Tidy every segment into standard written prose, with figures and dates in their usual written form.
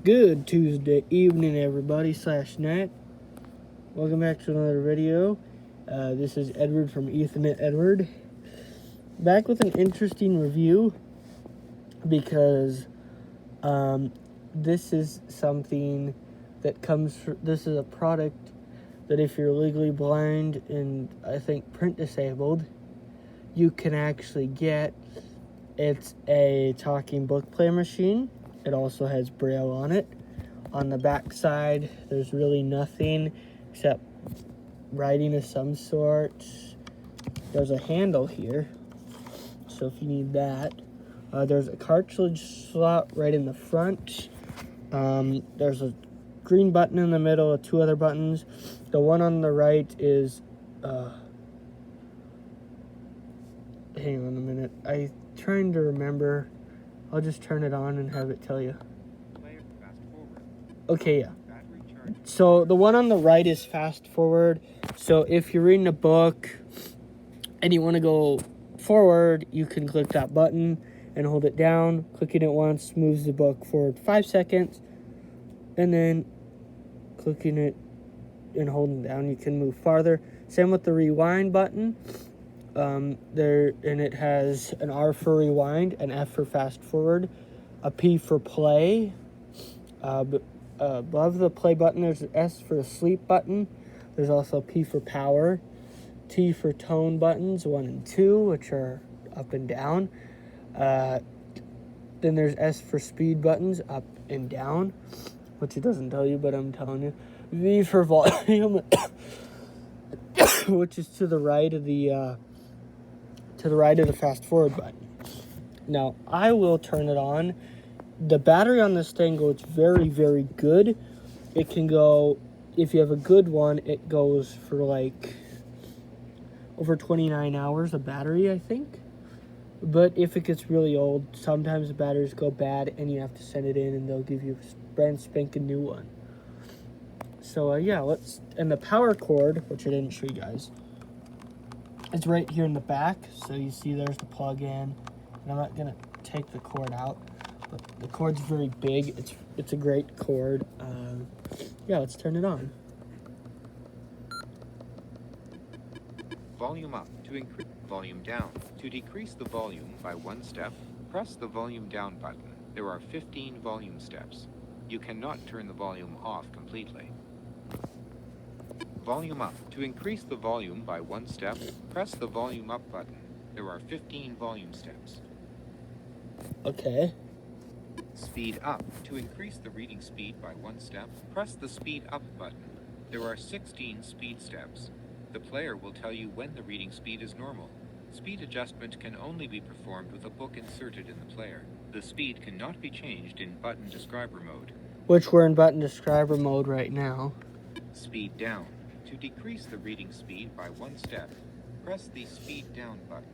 Good Tuesday evening, everybody, /night. Welcome back to another video. This is Edward from Ethernet Edward. Back with an interesting review because this is something that this is a product that if you're legally blind and I think print disabled, you can actually get. It's a talking book player machine. It also has Braille on it. On the back side, there's really nothing except writing of some sort. There's a handle here, so if you need that. There's a cartridge slot right in the front. There's a green button in the middle, 2 other buttons. The one on the right is, hang on a minute. I'm trying to remember. I'll just turn it on and have it tell you. Okay, yeah. So the one on the right is fast forward. So if you're reading a book and you want to go forward, you can click that button and hold it down. Clicking it once moves the book forward 5 seconds. And then clicking it and holding down, you can move farther. Same with the rewind button. It has an R for rewind, an F for fast forward, a P for play. Above the play button, there's an S for the sleep button. There's also a P for power, T for tone buttons, 1 and 2, which are up and down. Then there's S for speed buttons, up and down, which it doesn't tell you, but I'm telling you. V for volume, which is to the right of the fast forward button. Now, I will turn it on. The battery on this thing goes very, very good. It can go, if you have a good one, it goes for like over 29 hours of battery, I think. But if it gets really old, sometimes the batteries go bad and you have to send it in and they'll give you a brand spanking new one. So, and the power cord, which I didn't show you guys, it's right here in the back. So you see there's the plug in. And I'm not going to take the cord out. But the cord's very big. It's a great cord. Let's turn it on. Volume up to increase, volume down. To decrease the volume by 1 step, press the volume down button. There are 15 volume steps. You cannot turn the volume off completely. Volume up. To increase the volume by 1 step, press the volume up button. There are 15 volume steps. Okay. Speed up. To increase the reading speed by 1 step, press the speed up button. There are 16 speed steps. The player will tell you when the reading speed is normal. Speed adjustment can only be performed with a book inserted in the player. The speed cannot be changed in button describer mode. Which we're in button describer mode right now. Speed down. To decrease the reading speed by 1 step, press the speed down button.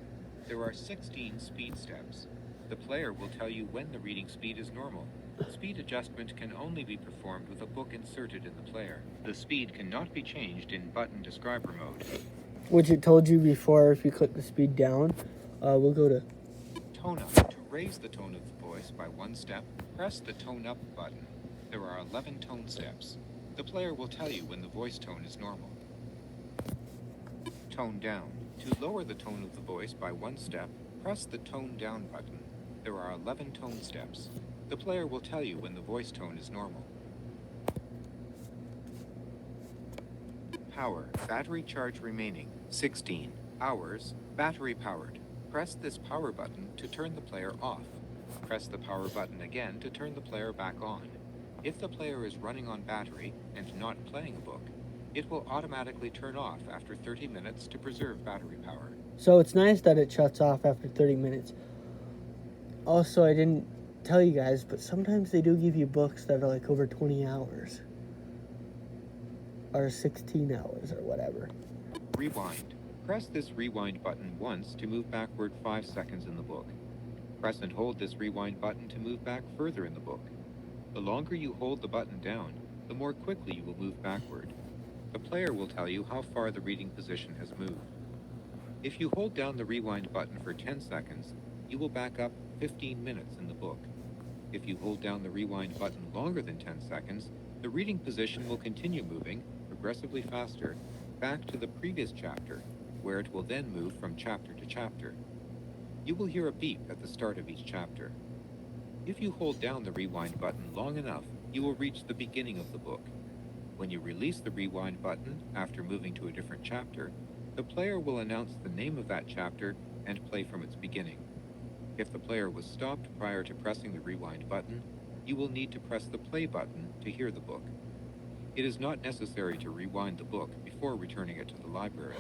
There are 16 speed steps. The player will tell you when the reading speed is normal. Speed adjustment can only be performed with a book inserted in the player. The speed cannot be changed in button describer mode. Which it told you before if you click the speed down. We'll go to tone up. To raise the tone of the voice by 1 step, press the tone up button. There are 11 tone steps. The player will tell you when the voice tone is normal. Tone down. To lower the tone of the voice by 1 step, press the tone down button. There are 11 tone steps. The player will tell you when the voice tone is normal. Power. Battery charge remaining 16 hours. Battery powered. Press this power button to turn the player off. Press the power button again to turn the player back on. If the player is running on battery and not playing a book, it will automatically turn off after 30 minutes to preserve battery power. So it's nice that it shuts off after 30 minutes. Also, I didn't tell you guys, but sometimes they do give you books that are like over 20 hours. Or 16 hours or whatever. Rewind. Press this rewind button once to move backward 5 seconds in the book. Press and hold this rewind button to move back further in the book. The longer you hold the button down, the more quickly you will move backward. The player will tell you how far the reading position has moved. If you hold down the rewind button for 10 seconds, you will back up 15 minutes in the book. If you hold down the rewind button longer than 10 seconds, the reading position will continue moving, progressively faster, back to the previous chapter, where it will then move from chapter to chapter. You will hear a beep at the start of each chapter. If you hold down the rewind button long enough, you will reach the beginning of the book. When you release the rewind button after moving to a different chapter, the player will announce the name of that chapter and play from its beginning. If the player was stopped prior to pressing the rewind button, you will need to press the play button to hear the book. It is not necessary to rewind the book before returning it to the library.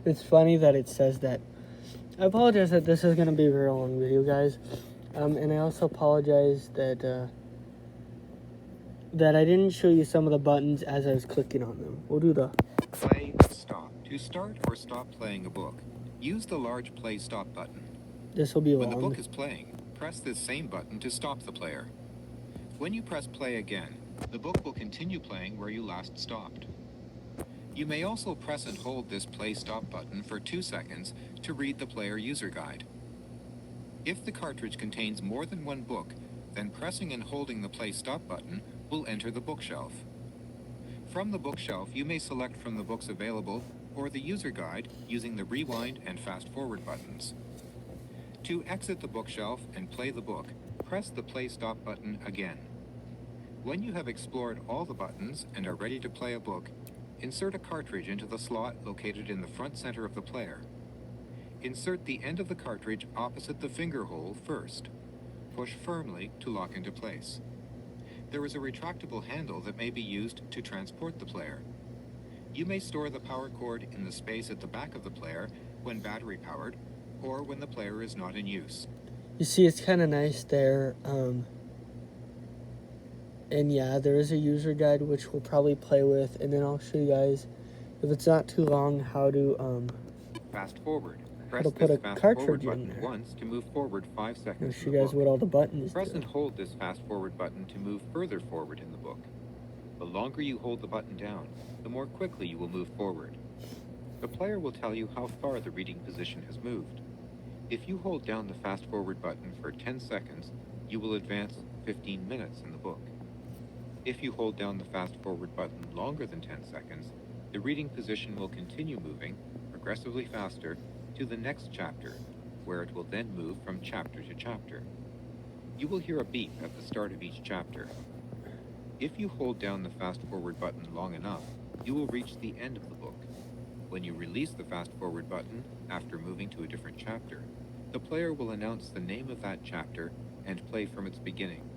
It's funny that it says that. I apologize that this is going to be a very long video, guys. And I also apologize that I didn't show you some of the buttons as I was clicking on them. We'll do the Play, stop. To start or stop playing a book, use the large play stop button. This will be When long. the book is playing, press this same button to stop the player. When you press play again, the book will continue playing where you last stopped. You may also press and hold this play stop button for 2 seconds to read the player user guide. If the cartridge contains more than one book, then pressing and holding the play stop button will enter the bookshelf. From the bookshelf, you may select from the books available or the user guide using the rewind and fast forward buttons. To exit the bookshelf and play the book, press the play stop button again. When you have explored all the buttons and are ready to play a book, insert a cartridge into the slot located in the front center of the player. Insert the end of the cartridge opposite the finger hole first. Push firmly to lock into place. There is a retractable handle that may be used to transport the player. You may store the power cord in the space at the back of the player when battery powered, or when the player is not in use. You see, it's kind of nice there. And yeah, there is a user guide which we'll probably play with, and then I'll show you guys, if it's not too long, how to Fast forward. Press to put this a fast cartridge forward in button there. once to move forward 5 I'll seconds show in you the guys book. what all the buttons Press do. and hold this fast forward button to move further forward in the book. The longer you hold the button down, the more quickly you will move forward. The player will tell you how far the reading position has moved. If you hold down the fast forward button for 10 seconds, you will advance 15 minutes in the book. If you hold down the fast forward button longer than 10 seconds, the reading position will continue moving, progressively faster, to the next chapter, where it will then move from chapter to chapter. You will hear a beep at the start of each chapter. If you hold down the fast forward button long enough, you will reach the end of the book. When you release the fast forward button after moving to a different chapter, the player will announce the name of that chapter and play from its beginning.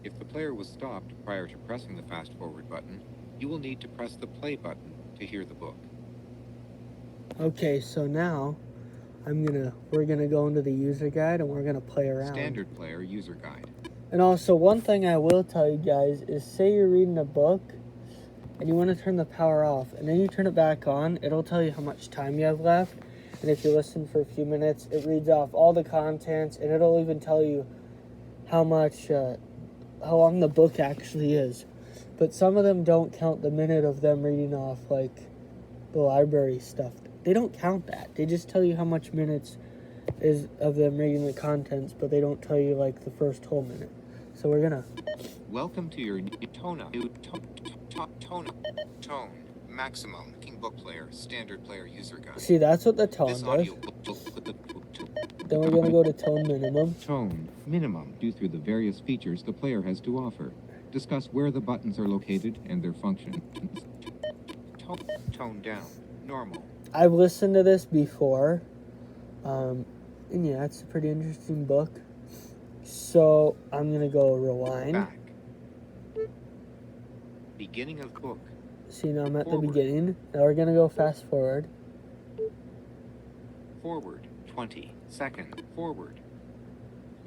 If the player was stopped prior to pressing the fast forward button, you will need to press the play button to hear the book. Okay, so now we're gonna go into the user guide and we're gonna play around. Standard player user guide. And also, one thing I will tell you guys is, say you're reading a book and you want to turn the power off, and then you turn it back on, it'll tell you how much time you have left. And if you listen for a few minutes, it reads off all the contents, and it'll even tell you how long the book actually is. But some of them don't count the minute of them reading off, like the library stuff. They don't count that. They just tell you how much minutes is of them reading the contents, but they don't tell you like the first whole minute. So we're gonna. Welcome to your new tone maximum King book player standard player user guide. See, that's what the tone This does. audio Then we're gonna go to tone minimum. tone minimum due through the various features the player has to offer. Discuss where the buttons are located and their function. Tone down normal. I've listened to this before, and yeah, it's a pretty interesting book. So I'm gonna go rewind. Back. Beginning of book. See, now I'm at Forward. the beginning. Now we're gonna go fast forward. Forward 20 second. Forward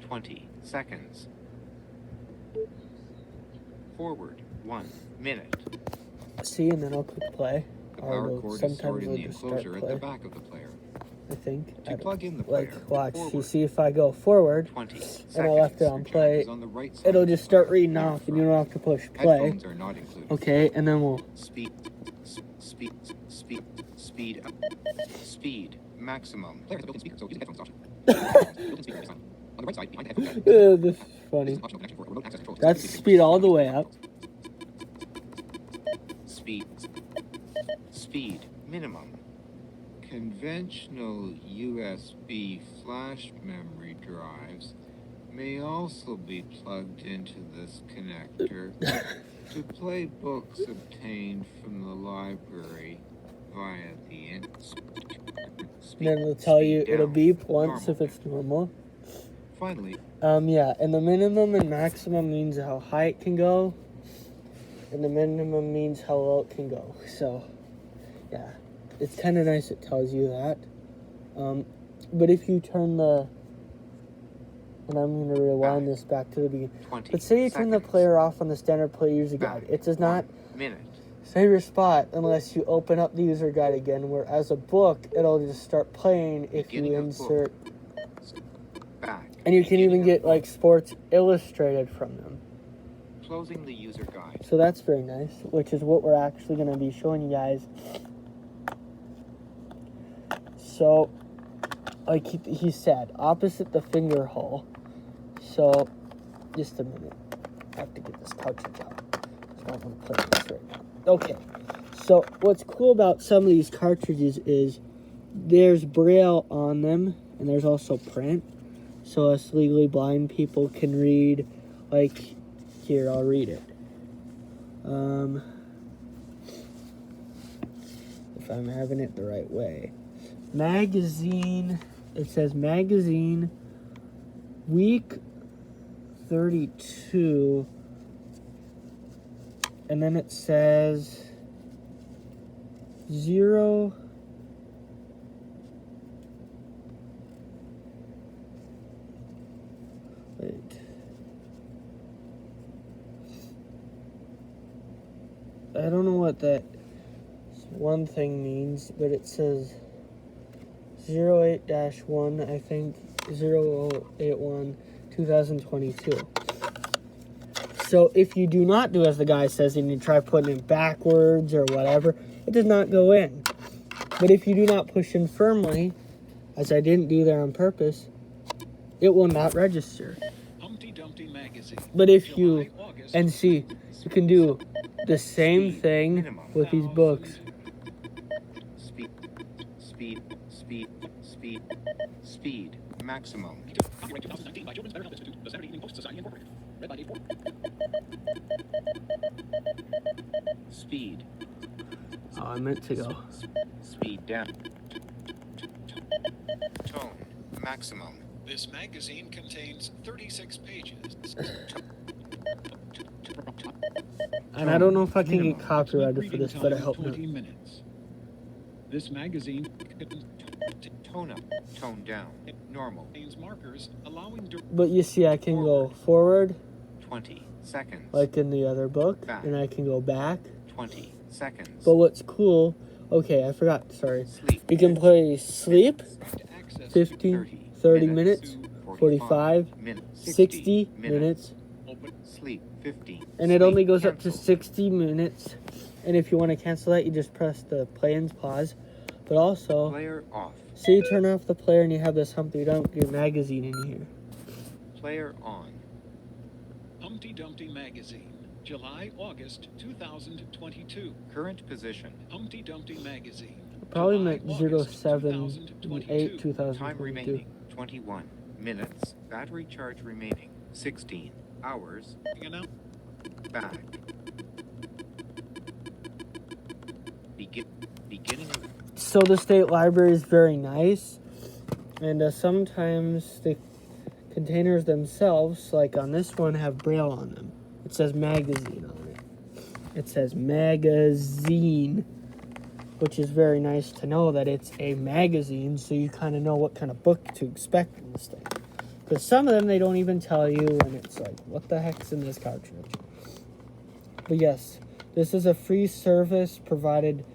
20 seconds. Forward 1 minute. See, and then I'll click play. The Or power it'll- cord is sometimes stored in it'll the just start enclosure at the play, back of the player. I think. I To don't- plug in the player, Like, watch. You forward see, if I go forward, 20 seconds. and I left it on Your jack play, is on the right side it'll of the just start player, reading not off, and you front. don't have to push play. Headphones are not included. Okay, and then we'll. Speed maximum. Player has a built-in speaker, so use the headphones option. Built-in speaker is on the right side behind the headphone jack. This funny. That's speed all the way up. Speed minimum. Conventional USB flash memory drives may also be plugged into this connector to play books obtained from the library via the internet. Then it'll tell you, it'll beep once if it's normal. Finally, yeah, and the minimum and maximum means how high it can go, and the minimum means how low it can go. So, yeah, it's kind of nice it tells you that. But if you turn the, and I'm going to rewind this back to the beginning. But say you turn the player off on the standard play user guide. It does not save your spot unless you open up the user guide again, whereas a book, it'll just start playing if you insert. And you can even get like Sports Illustrated from them. Closing the user guide. So that's very nice, which is what we're actually going to be showing you guys. So, like he said, opposite the finger hole. So, just a minute. I have to get this cartridge out. So I'm going to play this right now. Okay. So, what's cool about some of these cartridges is there's Braille on them, and there's also print. So us legally blind people can read, like, here, I'll read it. If I'm having it the right way. Magazine, it says magazine, week 32, and then it says 0. Wait. I don't know what that one thing means, but it says 08-1, I think, 081, 2022. So if you do not do as the guy says and you try putting it backwards or whatever, it does not go in. But if you do not push in firmly, as I didn't do there on purpose, it will not register. But if you, and see, you can do the same thing with these books. Speed maximum. Copyright 2019 by Children's Mental Health Institute, the Saturday Evening Post Society Incorporated. Read by Dave Ford. Speed. Oh, I meant to go. Speed down. Tone maximum. This magazine contains 36 pages. And I don't know if I can get copyrighted for this, but I hope not. 20 minutes. This magazine Tone up, tone down, normal. Markers allowing But you see, I can go forward 20 seconds. like in the other book, Back. and I can go back. 20 seconds. But what's cool, okay, I forgot, sorry. Sleep. You can play sleep, to access 15, 30 minutes, 45, minutes, 60 minutes, open sleep 50. and it only goes up to cancel. 60 minutes. And if you want to cancel that, you just press the play and pause. But also, Player off. say you turn off the player and you have this Humpty Dumpty magazine in here. Player on. Humpty Dumpty Magazine, July, August 2022. Current position. Humpty Dumpty Magazine. Probably July, meant August 07-8, 2022. Time 2022. remaining 21 minutes. Battery charge remaining 16 hours. Now, Back. Beginning of So the state library is very nice, and sometimes the containers themselves, like on this one, have Braille on them. It says magazine on it. It says magazine, which is very nice to know that it's a magazine, so you kind of know what kind of book to expect in this thing. Because some of them, they don't even tell you, and it's like, what the heck's in this cartridge? But yes, this is a free service provided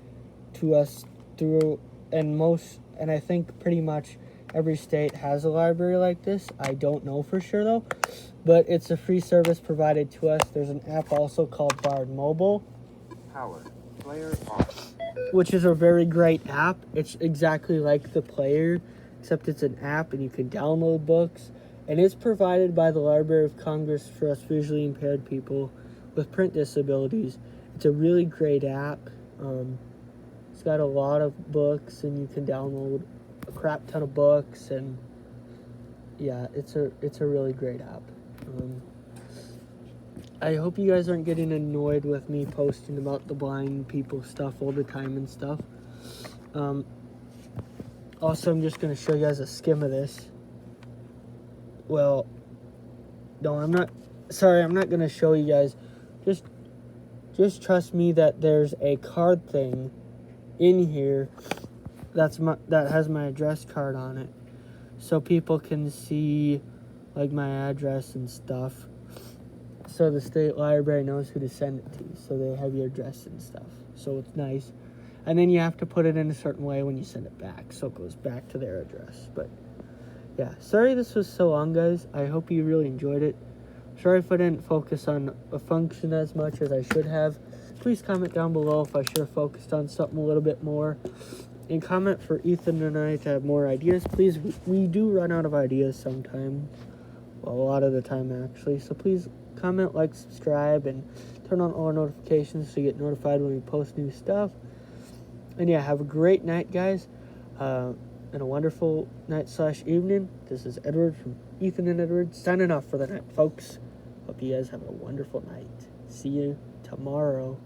to us through, and I think pretty much every state has a library like this. I don't know for sure though, but it's a free service provided to us. There's an app also called Bard Mobile, power. Player off. which is a very great app. It's exactly like the player, except it's an app and you can download books. And it's provided by the Library of Congress for us visually impaired people with print disabilities. It's a really great app. It's got a lot of books, and you can download a crap ton of books, and yeah, it's a really great app. I hope you guys aren't getting annoyed with me posting about the blind people stuff all the time and stuff. Also, I'm just going to show you guys a skim of this. Well, no, I'm not going to show you guys. Just trust me that there's a card thing in here that has my address card on it, so people can see like my address and stuff, so the state library knows who to send it to, so they have your address and stuff, so it's nice. And then you have to put it in a certain way when you send it back, so it goes back to their address. But yeah, sorry this was so long, guys. I hope you really enjoyed it. Sorry if I didn't focus on a function as much as I should have. Please comment down below if I should have focused on something a little bit more. And comment for Ethan and I to have more ideas. Please, we do run out of ideas sometimes. Well, a lot of the time, actually. So please comment, like, subscribe, and turn on all notifications so you get notified when we post new stuff. And yeah, have a great night, guys. And a wonderful night/evening. This is Edward from Ethan and Edward signing off for the night, folks. Hope you guys have a wonderful night. See you tomorrow.